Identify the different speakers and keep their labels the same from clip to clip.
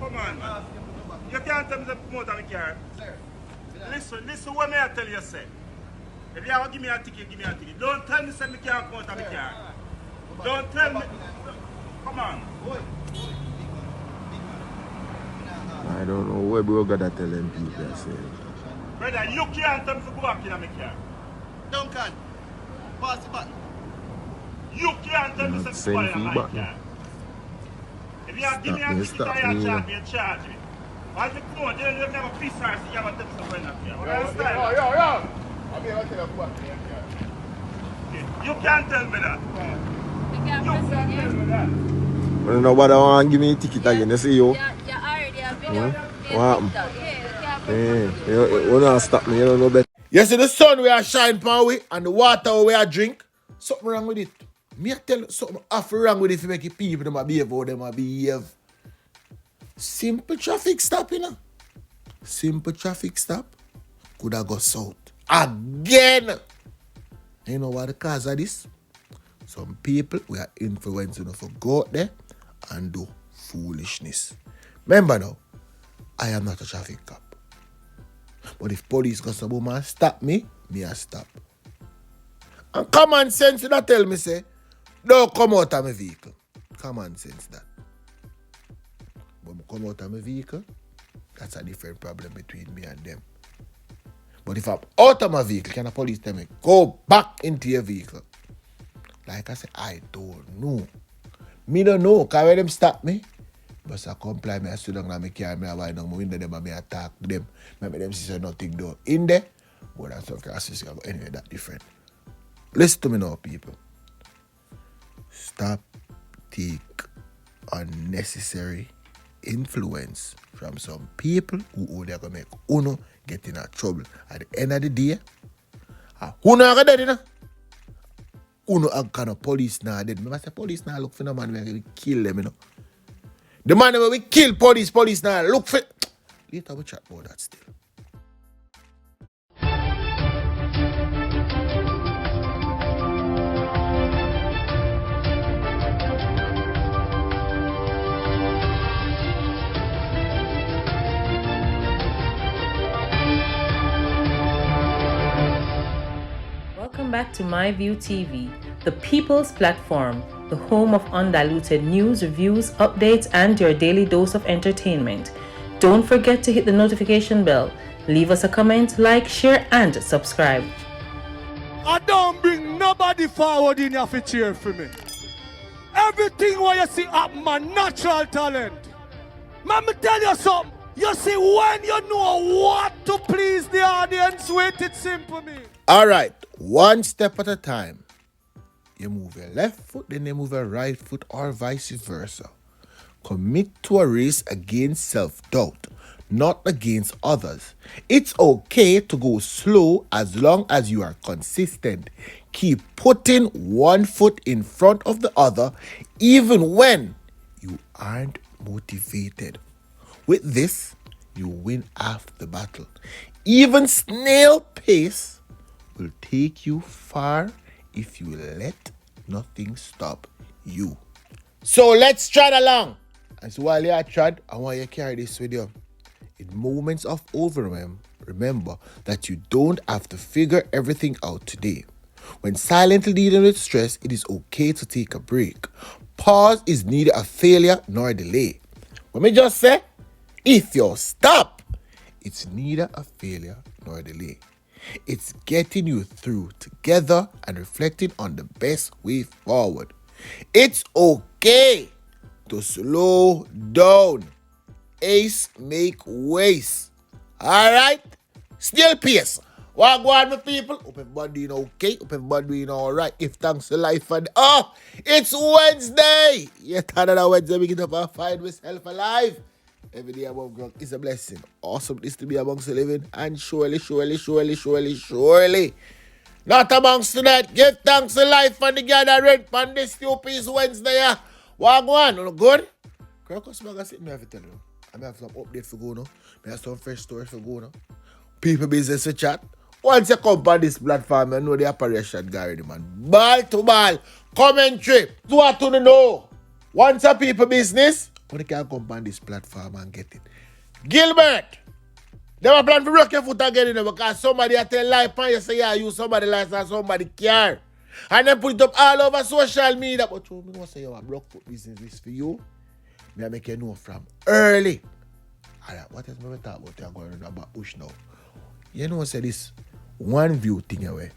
Speaker 1: Come on, man. You can't tell me to promote my car. Listen what I tell you, say. If you have to give me a ticket, give me a ticket. Don't tell me that I can't come out of my car. Don't tell me. Come on.
Speaker 2: I don't know where we got to tell them people. I say.
Speaker 1: Brother, you can't tell me to go back in my car.
Speaker 3: Duncan, pass the button.
Speaker 1: You can't tell me to go in my car. If you have to give me a ticket, you charge me, charge me. As you come on, you don't have a piece of you have a tip to run up here.
Speaker 3: Yo. I'm here to tell you what.
Speaker 1: You can't tell me that. You can't tell me that.
Speaker 2: Well, nobody want to give me a ticket again. They say, yo.
Speaker 4: Yeah, already have been.
Speaker 2: What happened? You don't stop me. You don't know better. You see the sun we are shine pan we and the water we are drink. Something wrong with it. Me I tell you something half wrong with it if you make it people them behave how them behave. Simple traffic stop, you know. Simple traffic stop. Could have got south. Again. You know what the cause of this? Some people we are influencing enough to go out there and do foolishness. Remember now, I am not a traffic cop. But if police got some woman stop me, I stop. And common sense that tell me say, don't come out of my vehicle. Common sense that. But I come out of my vehicle, that's a different problem between me and them. But if I'm out of my vehicle, can the police tell me, go back into your vehicle? Like I said, I don't know. Me don't know, because when them stop me, but I comply, I sit down and I carry me, I wind down my window, them, and I attack them. Maybe them see nothing do in there, but that's okay, but anyway, that's different. Listen to me now, people. Stop take unnecessary influence from some people who they're going to make Uno get in trouble. At the end of the day, Uno are dead, you know? Uno are kind of police now dead. I say police now look for the man where we kill them, you know? The man where we kill police now look for... Later we chat about that still.
Speaker 5: Welcome back to MyView TV, the people's platform, the home of undiluted news, reviews, updates, and your daily dose of entertainment. Don't forget to hit the notification bell, leave us a comment, like, share, and subscribe.
Speaker 6: I don't bring nobody forward in your cheer for me. Everything what you see up my natural talent. Let me tell you something. You see, when you know what to please the audience with, it's simple me.
Speaker 2: All right, one step at a time. You move your left foot, then you move your right foot, or vice versa. Commit to a race against self-doubt, not against others. It's okay to go slow as long as you are consistent. Keep putting one foot in front of the other, even when you aren't motivated. With this, you win half the battle. Even snail pace will take you far if you let nothing stop you. So let's trot along. And so while you're trot, I want you to carry this with you. In moments of overwhelm, remember that you don't have to figure everything out today. When silently dealing with stress, it is okay to take a break. Pause is neither a failure nor a delay. Let me just say, if you stop, it's neither a failure nor a delay. It's getting you through together and reflecting on the best way forward. It's okay to slow down. Ace make waste. Alright? Still pace. What go on, my people? Hope everybody doing okay. Hope everybody doing alright. Give thanks to life and it's Wednesday. Yet another Wednesday we get up and find myself alive. Every day above ground is a blessing. Awesome is to be amongst the living. And surely not amongst the dead. Give thanks to life and the gathering on this stupid Wednesday. What go on? No good? Kirk, what's my sitting there to tell you? I have some update for go now. I have some fresh stories for go now. People business to chat. Once you come on this platform, you know the operation guy, man. Ball to ball. Commentary. Do what to know. Once a people business, When you can come on this platform and get it. Gilbert! They were planning to rock your foot again, you know, because somebody a tell lie and you say, yeah, you somebody license, somebody care. And then put it up all over social media. But you know, say you have broke foot business is for you. Me I make you know from early. Alright, what else me talk about? You're going about push now. You know, say this one view thing away.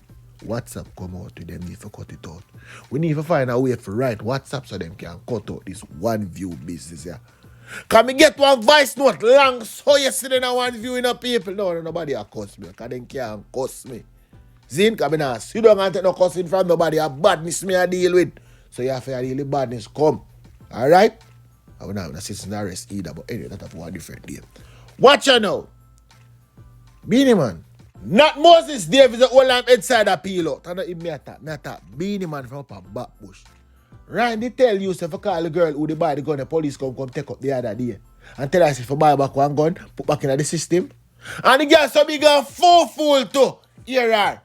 Speaker 2: WhatsApp come out with them, need to cut it out. We need to find a way to write WhatsApp so them can cut out this one view business here. Can me get one voice note long so yesterday na one view in a people? No, nobody a cuss me, because they can't cuss me. Zin, because I not sit down and take no cussing from nobody. A badness me a deal with. So you have to deal with badness come. Alright? I will not have a citizen arrest either, but anyway, that's for a different day. Watch you now. Beanie Man. Not Moses Davis, the old lamp inside a peel out. And not me attack. Beanie Man from up a back bush. Ryan, they tell you, if I call the girl who they buy the gun, the police come take up the other day. And tell us if you buy back one gun, put back in the system. And the girl so big and fool too. Here are.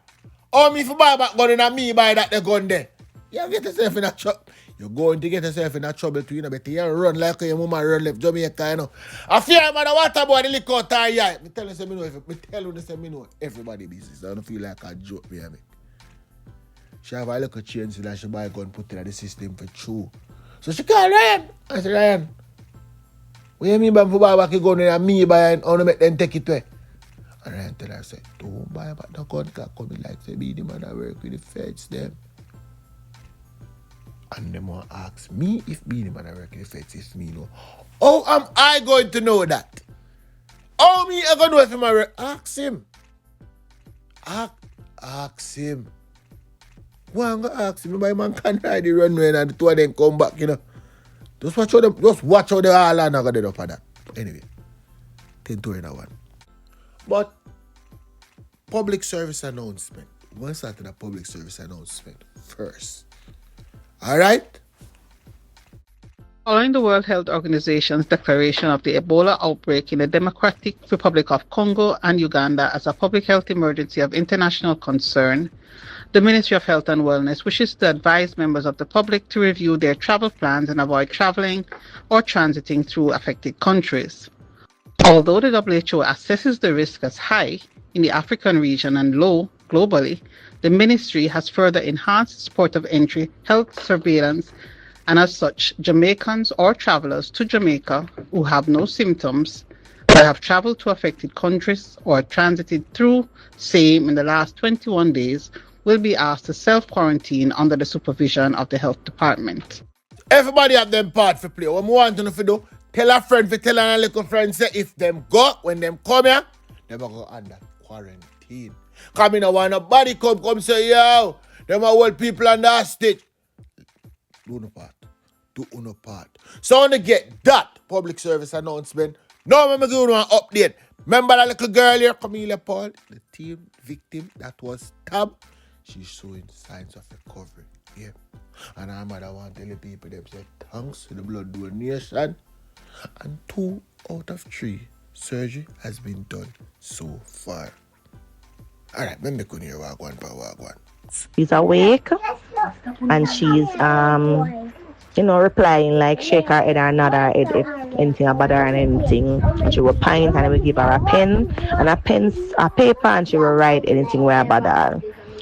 Speaker 2: Oh, me if you buy back gun and me buy that the gun there. You get yourself in a trouble. You're going to get yourself in a trouble too, you know, better you run like your mama run left Jamaica, you know. I fear man, what about the liquor tie, yeah. Me tell you, say me know everybody business. I don't feel like a joke, me. She have a little change so that she buy a gun, put it in the system for true. So she call Ryan. I said, Ryan, what you mean by buy back a gun and me buy and only make them take it away? And Ryan tell her, I said, don't buy back the gun, because come in like, say, be the man that work with the feds, them. And them want to ask me if Beanie Man I work in the feds, if me know. How am I going to know that? How me I going to know if him I work? Ask him. Ask him. Why I'm going to ask him? My man can ride the runway and the two of them come back, you know. Just watch how they all are not going to do for that. But anyway, 10 to one. But public service announcement. We want to start with a public service announcement first. All right?
Speaker 4: Following the World Health Organization's declaration of the Ebola outbreak in the Democratic Republic of Congo and Uganda as a public health emergency of international concern, the Ministry of Health and Wellness wishes to advise members of the public to review their travel plans and avoid traveling or transiting through affected countries. Although the WHO assesses the risk as high in the African region and low globally, the ministry has further enhanced its port of entry health surveillance, and as such, Jamaicans or travelers to Jamaica who have no symptoms but have traveled to affected countries or transited through same in the last 21 days will be asked to self-quarantine under the supervision of the health department.
Speaker 2: Everybody have them part for play. What we want to know if you do, tell a friend for tell a little friend say if them go, when them come here, them go under quarantine. Come in, I want nobody come say, yo, them are old people under hostage. Do no part. So when they get that public service announcement, now I'm going to give you an update. Remember that little girl here, Camilla Paul, the team victim that was stabbed? She's showing signs of recovery. Yeah. And her mother want to tell the people, them say, thanks to the blood donation. And 2 out of 3 surgery has been done so far. Alright, let me go near Wagwan.
Speaker 7: She's awake and she's replying like shake her head or nod her head if anything about her and anything. And she will pint and we give her a pen and a paper and she will write anything where about her.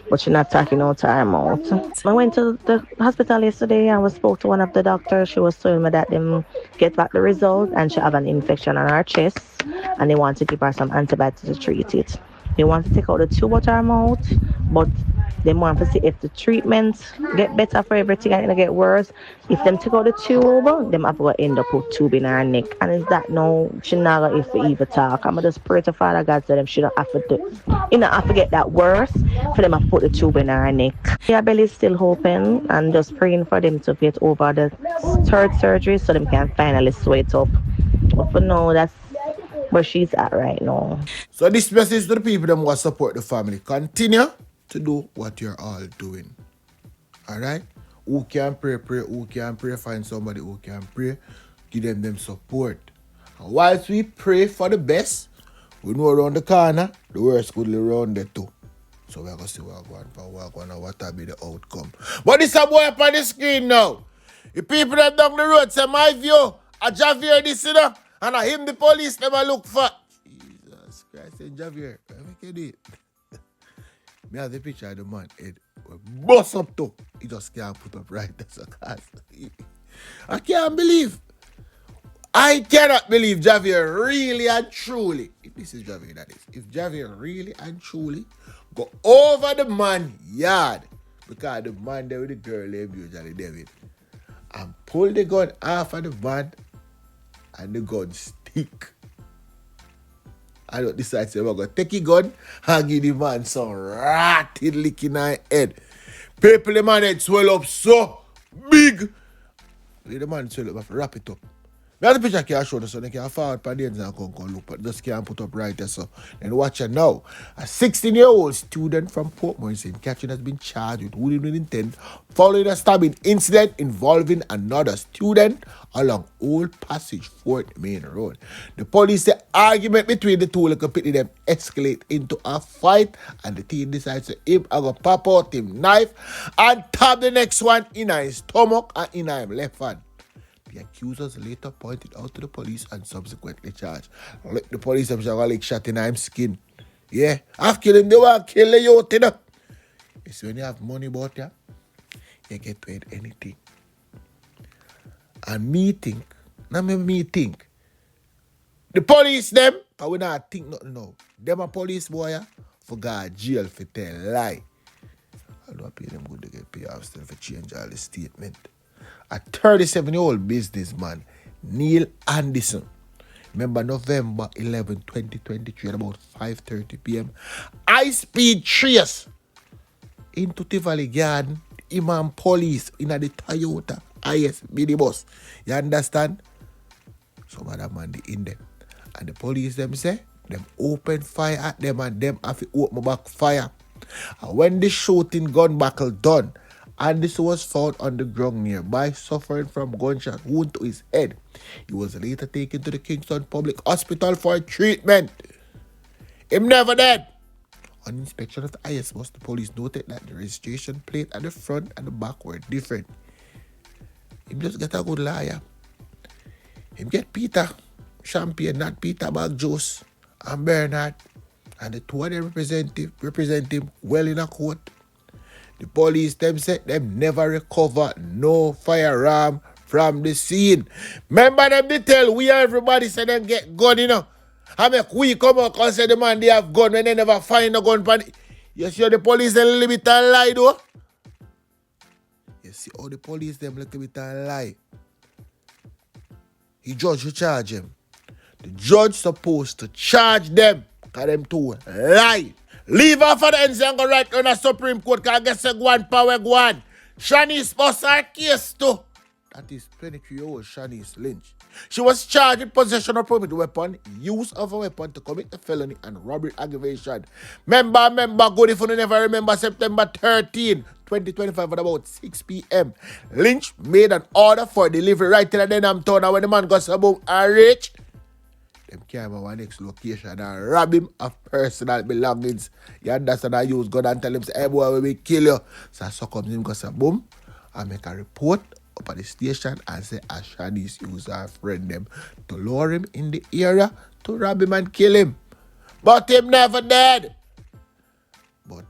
Speaker 7: But she's not talking out her mouth. I went to the hospital yesterday and we spoke to one of the doctors. She was telling me that them get back the result and she have an infection on her chest and they want to give her some antibiotics to treat it. They want to take out the tube out her mouth, but they want to see if the treatment get better for everything and it get worse. If them take out the tube, them have to end up with tube in her neck. And is that no, she not going to even talk. I'm just pray to Father God so them she don't have to have to get that worse for them to put the tube in her neck. Her belly is still open and just praying for them to get over the 3rd surgery so them can finally sweat up. But for now, that's where she's at right now.
Speaker 2: So this message to the people that want to support the family. Continue to do what you're all doing. Alright? Who can pray. Who can pray, find somebody who can pray. Give them support. And whilst we pray for the best, we know around the corner, the worst could be around there too. So we're going to see what will be the outcome. But this is a boy up on the screen now. The people that down the road say my view, a Javier this, you know, and I him the police never look for. Jesus Christ, Javier, I make you do it. Me have the picture of the man head bust up too. He just can't put up right. That's a cast. I can't believe. I cannot believe Javier really and truly, if this is Javier that is, if Javier really and truly go over the man yard, because the man there with the girl named usually David, and pull the gun off of the van and the gun stick. I don't decide to go take a gun and give the man some ratty lick in her head. People, the man head swell up so big. The man swell up, have to wrap it up. We have the picture can show us so they can forward for the ends and come look, but just can't put up right there. So, and watch it now. A 16-year-old student from Portmore in St. Catherine has been charged with wounding with intent following a stabbing incident involving another student along Old Passage Fort Main Road. The police say argument between the two little pitty them escalate into a fight, and the teen decides to him and go pop out him knife and tap the next one in his stomach and in his left hand. The accusers later pointed out to the police and subsequently charged. Look, the police have like shot in his skin. Yeah, I've killed him, they want to kill the youth, you know. It's when you have money about you, you get paid anything. And me think, the police them, I will not think nothing now. Them a police boy, yeah, for go jail for tell lie. I don't pay them good to get paid off still for change all the statement. A 37-year-old businessman, Neil Anderson, remember November 11, 2023 at about 5:30 p.m. high-speed trace into Tivoli Garden, Imam police in the Toyota IS minibus. You understand? Some other man in there. And the police them say, them open fire at them and them have to open back fire. And when the shooting gun battle done, Anderson was found on the ground nearby, suffering from gunshot wound to his head. He was later taken to the Kingston Public Hospital for treatment. Him never dead. On inspection of the IS bus, the police noted that the registration plate at the front and the back were different. Him just get a good liar. Him get Peter Champagne, not Peter Bag Juice, and Bernard. And the two of them represent him well in a court. The police them said them never recover no firearm from the scene. Remember them they tell we everybody say them get gun, you know. I make we come out and say the man they have gun when they never find a gun. You see how the police a little bit a lie though? You see how the police them little bit a lie. The judge who charge him. The judge supposed to charge them because them two lie. Leave off of the ends and go right on the Supreme Court because I guess they go on power go on. Shanice bust her case too. That is 23-year-old Shanice Lynch. She was charged with possession of prohibited weapon, use of a weapon to commit a felony and robbery aggravation. Member, good if you never remember September 13, 2025 at about 6 p.m. Lynch made an order for delivery right till the Denham town, and when the man got about a reach, them came to one next location and rob him of personal belongings. You understand? I use gun and tell him, say, hey boy, we will kill you. So I comes him, go say, boom, I make a report up at the station and say Ashani's use our friend them to lure him in the area to rob him and kill him. But him never dead. But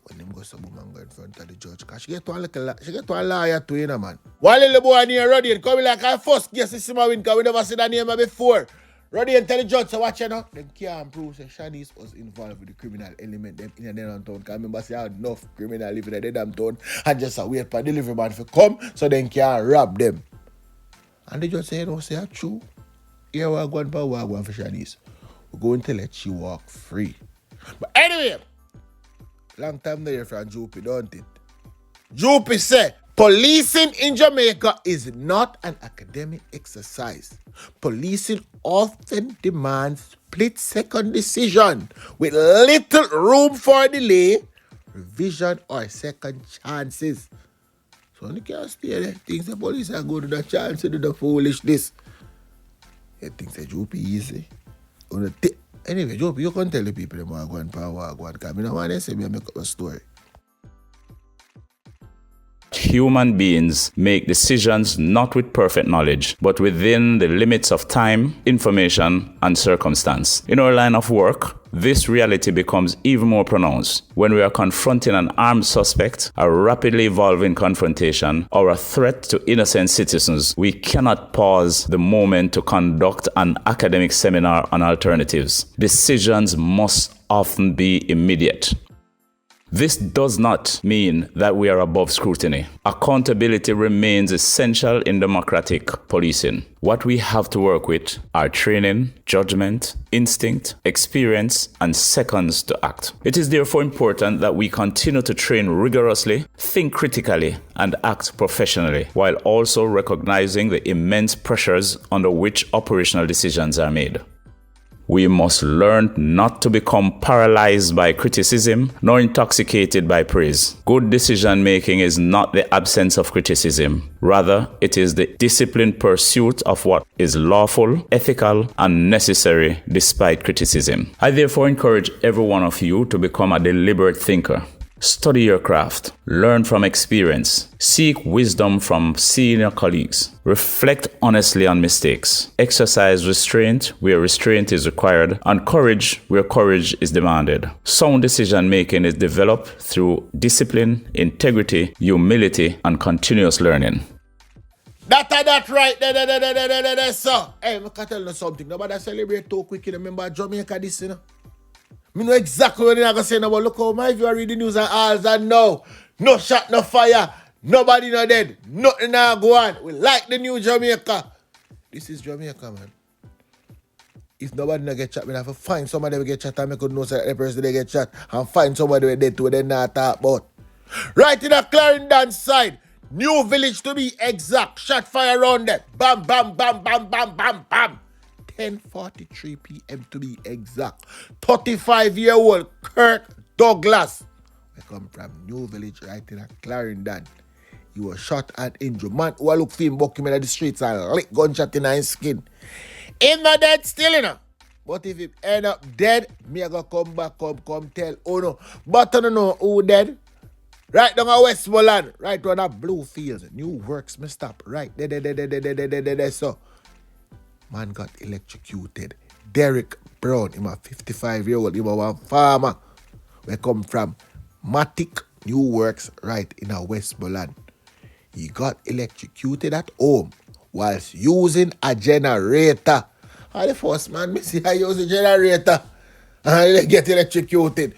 Speaker 2: when him go so boom and go in front of the judge, cause she get one lawyer too, you know, man. One little boy near Rodian come like I first guess this my win, cause we never seen that name before. Rodian tell the judge, so watch you know. Them can't prove that Shanice was involved with the criminal element them in the Denham town. Cause remember say had enough criminal living in the Denham town and just wait for delivery man to come so they can rob them. And the judge say, you know, say true. Here we're going for Shanice. We're going to let you walk free. But anyway, long time there from Joopy, don't it? Joopy say, policing in Jamaica is not an academic exercise. Policing often demands split-second decision with little room for delay, revision, or second chances. So you can't stay there. Things the police are going to the chance to do the foolishness. You think that Joopy easy? Anyway, Joopy, you can tell the people them are going because I don't want to say me make up a story.
Speaker 8: human beings make decisions not with perfect knowledge, but within the limits of time, information, and circumstance. In our line of work, this reality becomes even more pronounced when we are confronting an armed suspect, a rapidly evolving confrontation, or a threat to innocent citizens. We cannot pause the moment to conduct an academic seminar on alternatives. Decisions must often be immediate. This does not mean that we are above scrutiny. Accountability remains essential in democratic policing. What we have to work with are training, judgment, instinct, experience, and seconds to act. It is therefore important that we continue to train rigorously, think critically, and act professionally, while also recognizing the immense pressures under which operational decisions are made. We must learn not to become paralyzed by criticism, nor intoxicated by praise. Good decision-making is not the absence of criticism. Rather, it is the disciplined pursuit of what is lawful, ethical, and necessary despite criticism. I therefore encourage every one of you to become a deliberate thinker. Study your craft, learn from experience, seek wisdom from senior colleagues, reflect honestly on mistakes, exercise restraint where restraint is required, and courage where courage is demanded. Sound decision making is developed through discipline, integrity, humility, and continuous learning.
Speaker 2: That right there, sir. Hey, I can tell you something. Nobody celebrate too quick. Remember Jamaica this, you know? I know exactly what I'm going to say now, but look how my view are reading news and all and now. No shot, no fire, nobody no dead, nothing now go on. We like the new Jamaica. This is Jamaica, man. If nobody no get shot, we have to find somebody who get shot and make us know that the person they get shot and find somebody who dead to what they not talk about. Right in the Clarendon side, New Village to be exact, shot fire around there. Bam, bam, bam, bam, bam, bam, bam. 10:43 p.m. to be exact. 35-year-old Kirk Douglas. We come from New Village right in Clarendon. He was shot and injured. Man who look for him buck him in the streets and lick gunshot in his skin. Him not dead still, you know. But if he end up dead, me I go come back, come tell. Oh no. But I don't know who dead. Right down at Westmoreland. Right on that Blue Fields. New Works, me stop. Right there. So. Man got electrocuted. Derrick Brown, him a 55-year-old, him a one farmer. We come from Matic New Works right in a Westmoreland. He got electrocuted at home whilst using a generator. And the first man, me see I use a generator and they get electrocuted.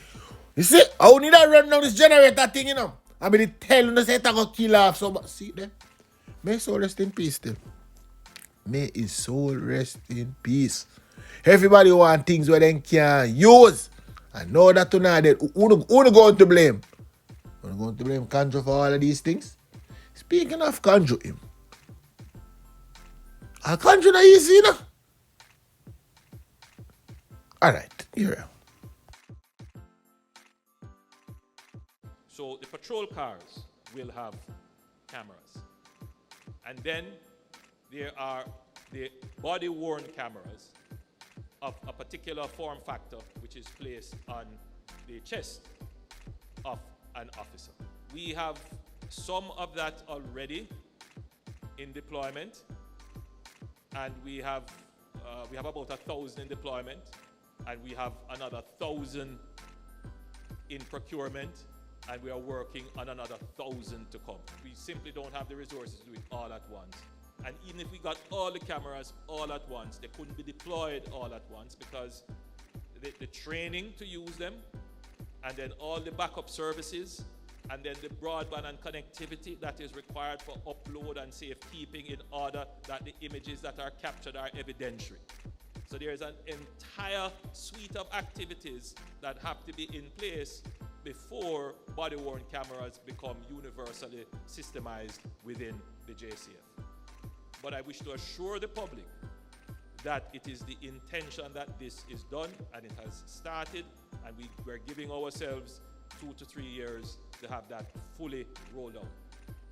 Speaker 2: You see, I need to run down this generator thing, you know. I mean, tell you, say it's going to kill off somebody. See there? May so rest in peace, them. May his soul rest in peace. Everybody want things where they can use. I know that tonight, who going to blame? Who going to blame Kanjo for all of these things? Speaking of Kanjo, him. Kanjo not easy, you know? Alright, here.
Speaker 9: So the patrol cars will have cameras. And then there are the body-worn cameras of a particular form factor which is placed on the chest of an officer. We have some of that already in deployment, and we have about 1,000 in deployment, and we have another 1,000 in procurement, and we are working on another 1,000 to come. We simply don't have the resources to do it all at once. And even if we got all the cameras all at once, they couldn't be deployed all at once because the training to use them, and then all the backup services, and then the broadband and connectivity that is required for upload and safekeeping in order that the images that are captured are evidentiary. So there is an entire suite of activities that have to be in place before body-worn cameras become universally systemized within the JCF. But I wish to assure the public that it is the intention that this is done, and it has started, and we're giving ourselves 2 to 3 years to have that fully rolled out.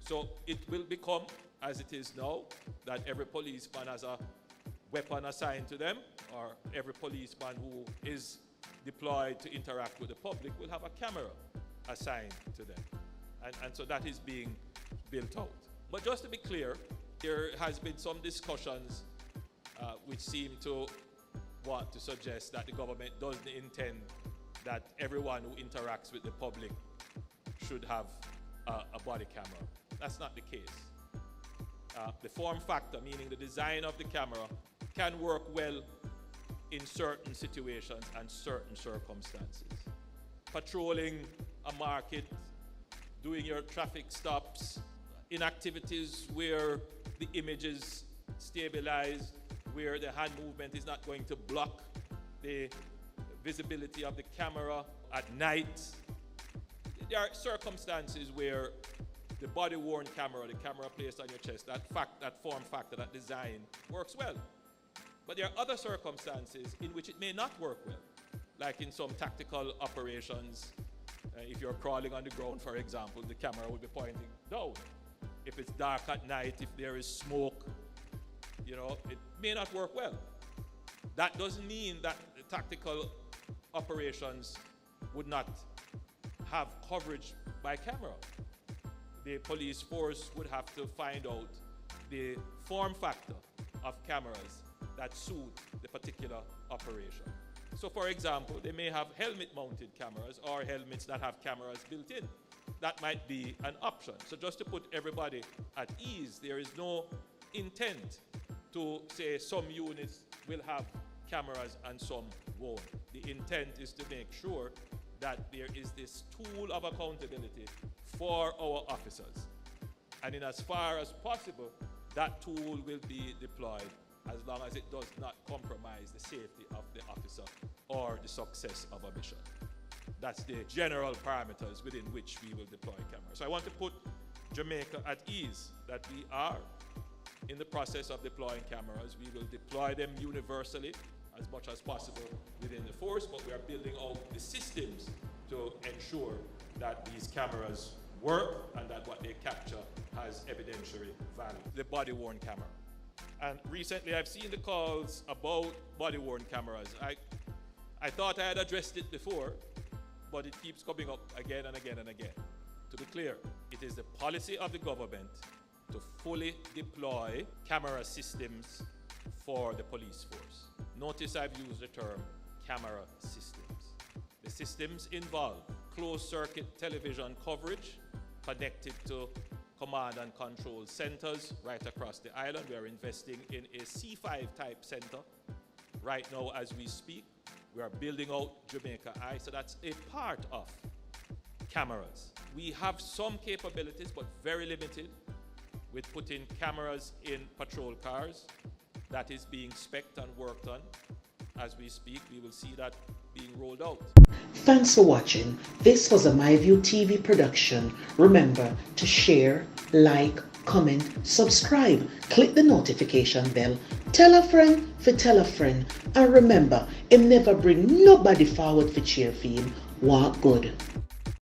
Speaker 9: So it will become, as it is now, that every policeman has a weapon assigned to them, or every policeman who is deployed to interact with the public will have a camera assigned to them. And so that is being built out. But just to be clear, there has been some discussions which seem to want to suggest that the government doesn't intend that everyone who interacts with the public should have a body camera. That's not the case. The form factor, meaning the design of the camera, can work well in certain situations and certain circumstances. Patrolling a market, doing your traffic stops, in activities where the image is stabilized, where the hand movement is not going to block the visibility of the camera at night. There are circumstances where the body-worn camera, the camera placed on your chest, that form factor, that design works well. But there are other circumstances in which it may not work well, like in some tactical operations. If you're crawling on the ground, for example, the camera will be pointing down. If it's dark at night, if there is smoke, it may not work well. That doesn't mean that the tactical operations would not have coverage by camera. The police force would have to find out the form factor of cameras that suit the particular operation. So for example, they may have helmet-mounted cameras or helmets that have cameras built in. That might be an option. So just to put everybody at ease, there is no intent to say some units will have cameras and some won't. The intent is to make sure that there is this tool of accountability for our officers. And in as far as possible, that tool will be deployed as long as it does not compromise the safety of the officer or the success of a mission. That's the general parameters within which we will deploy cameras. So I want to put Jamaica at ease that we are in the process of deploying cameras. We will deploy them universally as much as possible within the force, but we are building out the systems to ensure that these cameras work and that what they capture has evidentiary value. The body-worn camera. And recently I've seen the calls about body-worn cameras. I thought I had addressed it before, but it keeps coming up again and again and again. To be clear, it is the policy of the government to fully deploy camera systems for the police force. Notice I've used the term camera systems. The systems involve closed-circuit television coverage connected to command and control centers right across the island. We are investing in a C5 type center right now as we speak. We are building out Jamaica Eye, so that's a part of cameras. We have some capabilities, but very limited, with putting cameras in patrol cars. That is being spec'd and worked on as we speak. We will see that being rolled out.
Speaker 10: Thanks for watching. This was a MyView TV production. Remember to share, like, comment, subscribe, click the notification bell, tell a friend for tell a friend, and remember, never bring nobody forward for cheer for him. Walk good.